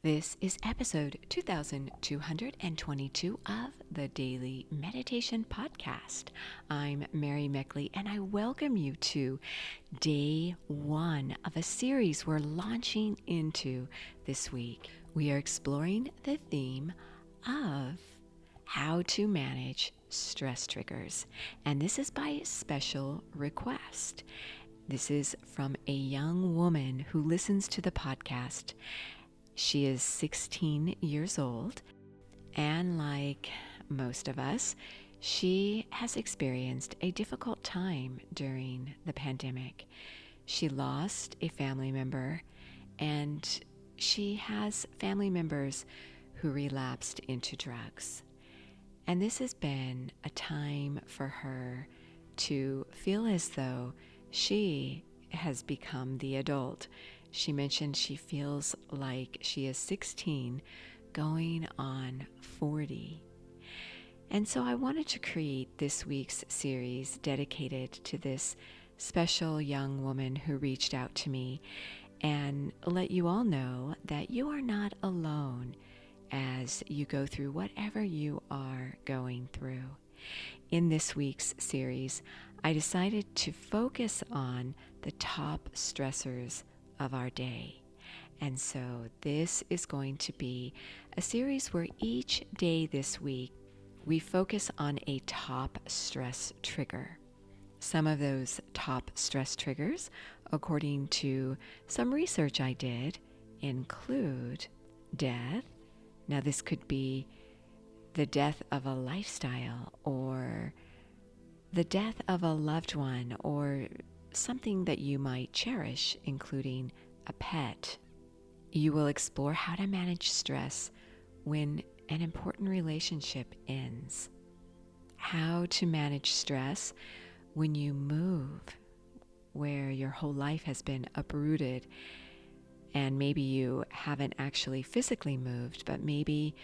This is episode 2222 of the Daily Meditation Podcast. I'm Mary Meckley, and I welcome you to day one of a series we're launching into this week. We are exploring the theme of how to manage stress triggers, and this is by special request. This is from a young woman who listens to the podcast. She is 16 years old, and like most of us, she has experienced a difficult time during the pandemic. She lost a family member, and she has family members who relapsed into drugs. And this has been a time for her to feel as though she has become the adult. She mentioned she feels like she is 16 going on 40. And so I wanted to create this week's series dedicated to this special young woman who reached out to me and let you all know that you are not alone as you go through whatever you are going through. In this week's series, I decided to focus on the top stressors of our day. And so this is going to be a series where each day this week we focus on a top stress trigger. Some of those top stress triggers, according to some research I did, include death. Now this could be the death of a lifestyle or the death of a loved one or something that you might cherish, including a pet. You will explore how to manage stress when an important relationship ends, how to manage stress when you move, where your whole life has been uprooted, and maybe you haven't actually physically moved, but maybe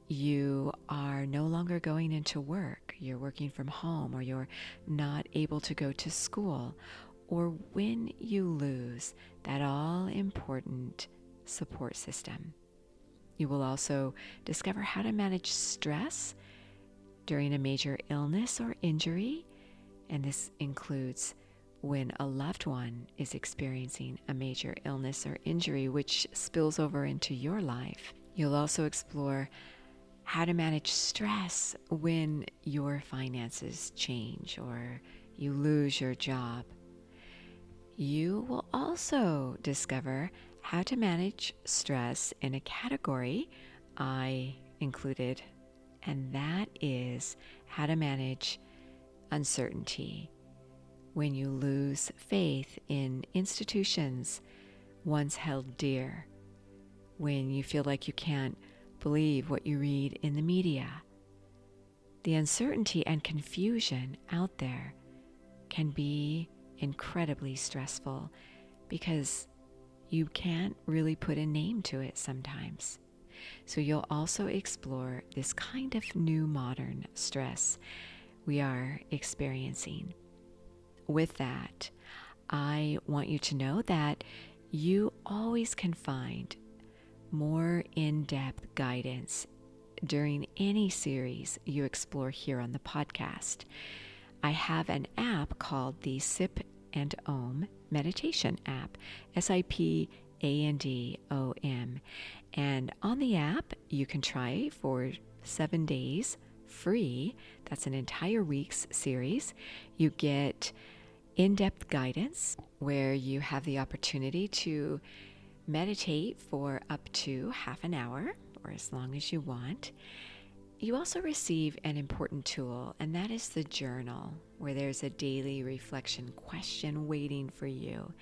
you are no longer going into work, you're working from home, or you're not able to go to school, or when you lose that all-important support system. You will also discover how to manage stress during a major illness or injury, and this includes when a loved one is experiencing a major illness or injury which spills over into your life. You'll also explore how to manage stress when your finances change or you lose your job. You will also discover how to manage stress in a category I included, and that is how to manage uncertainty when you lose faith in institutions once held dear, when you feel like you can't believe what you read in the media. The uncertainty and confusion out there can be incredibly stressful because you can't really put a name to it sometimes. So you'll also explore this kind of new modern stress we are experiencing. With that, I want you to know that you always can find more in-depth guidance during any series you explore here on the podcast. I have an app called the Sip and Om Meditation app, SIPANDOM. And on the app, you can try for 7 days free. That's an entire week's series. You get in-depth guidance where you have the opportunity to meditate for up to half an hour or as long as you want. You also receive an important tool, and that is the journal, where there's a daily reflection question waiting for you.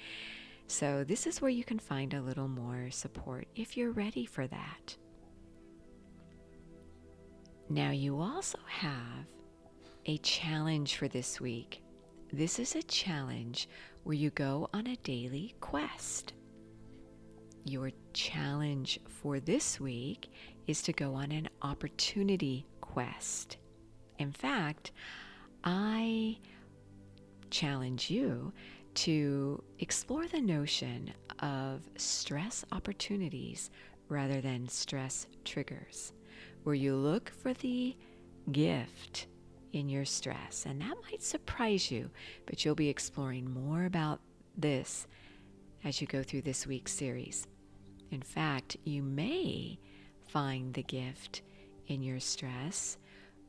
So this is where you can find a little more support if you're ready for that. Now you also have a challenge for this week. This is a challenge where you go on a daily quest. Your challenge for this week is to go on an opportunity quest. In fact, I challenge you to explore the notion of stress opportunities rather than stress triggers, where you look for the gift in your stress. And that might surprise you, but you'll be exploring more about this as you go through this week's series. In fact, you may find the gift in your stress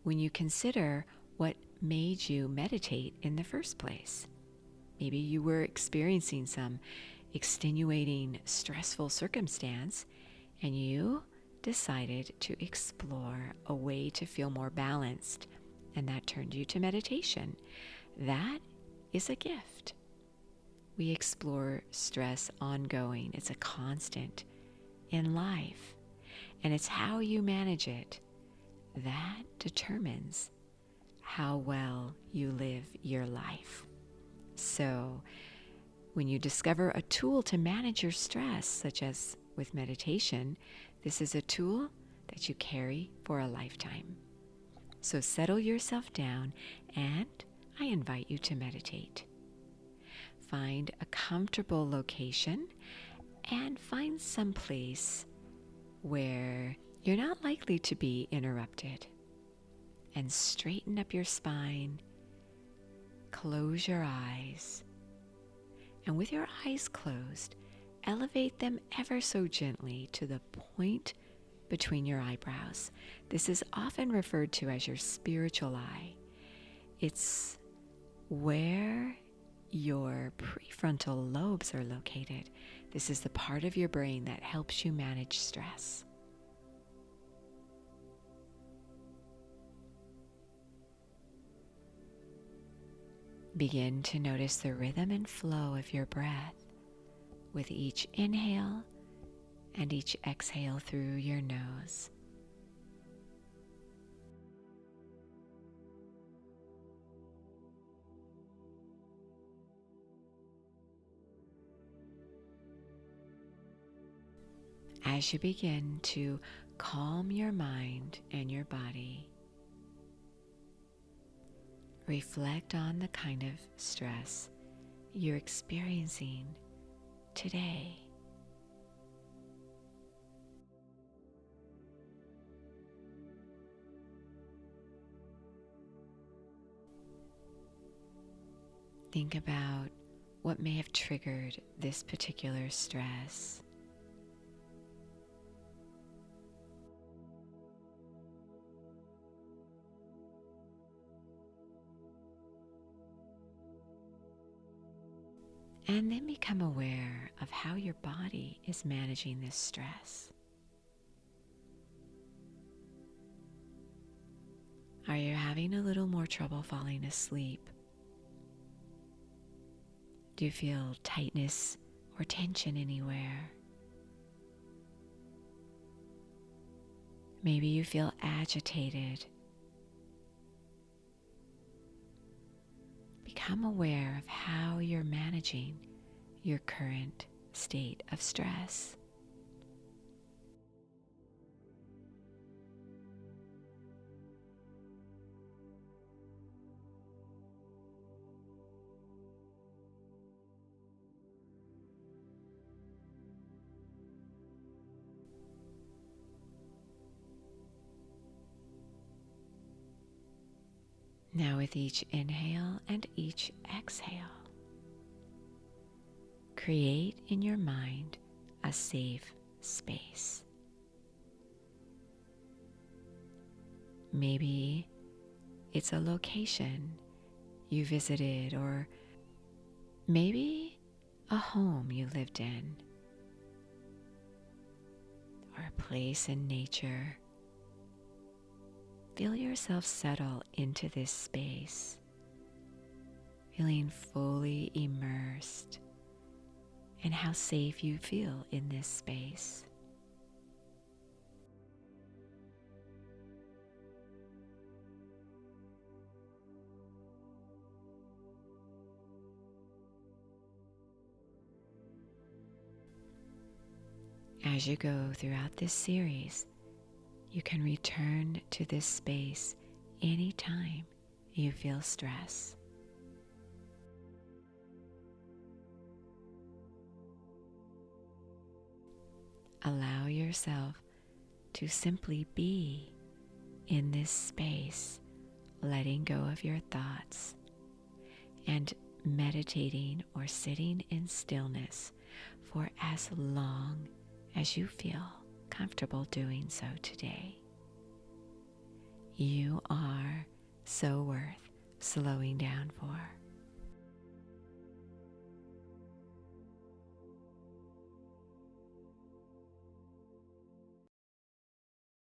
when you consider what made you meditate in the first place. Maybe you were experiencing some extenuating, stressful circumstance, and you decided to explore a way to feel more balanced, and that turned you to meditation. That is a gift. We explore stress ongoing. It's a constant in life, and it's how you manage it that determines how well you live your life. So, when you discover a tool to manage your stress, such as with meditation, this is a tool that you carry for a lifetime. So settle yourself down, and I invite you to meditate. Find a comfortable location and find some place where you're not likely to be interrupted. And straighten up your spine, close your eyes, and with your eyes closed, elevate them ever so gently to the point between your eyebrows. This is often referred to as your spiritual eye. It's where your prefrontal lobes are located. This is the part of your brain that helps you manage stress. Begin to notice the rhythm and flow of your breath with each inhale and each exhale through your nose. As you begin to calm your mind and your body, reflect on the kind of stress you're experiencing today. Think about what may have triggered this particular stress. And then become aware of how your body is managing this stress. Are you having a little more trouble falling asleep? Do you feel tightness or tension anywhere? Maybe you feel agitated. Become aware of how you're managing your current state of stress. Now, with each inhale and each exhale, create in your mind a safe space. Maybe it's a location you visited, or maybe a home you lived in, or a place in nature. Feel yourself settle into this space, feeling fully immersed in how safe you feel in this space. As you go throughout this series, you can return to this space anytime you feel stress. allow yourself to simply be in this space, letting go of your thoughts and meditating or sitting in stillness for as long as you feel comfortable doing so today. You are so worth slowing down for.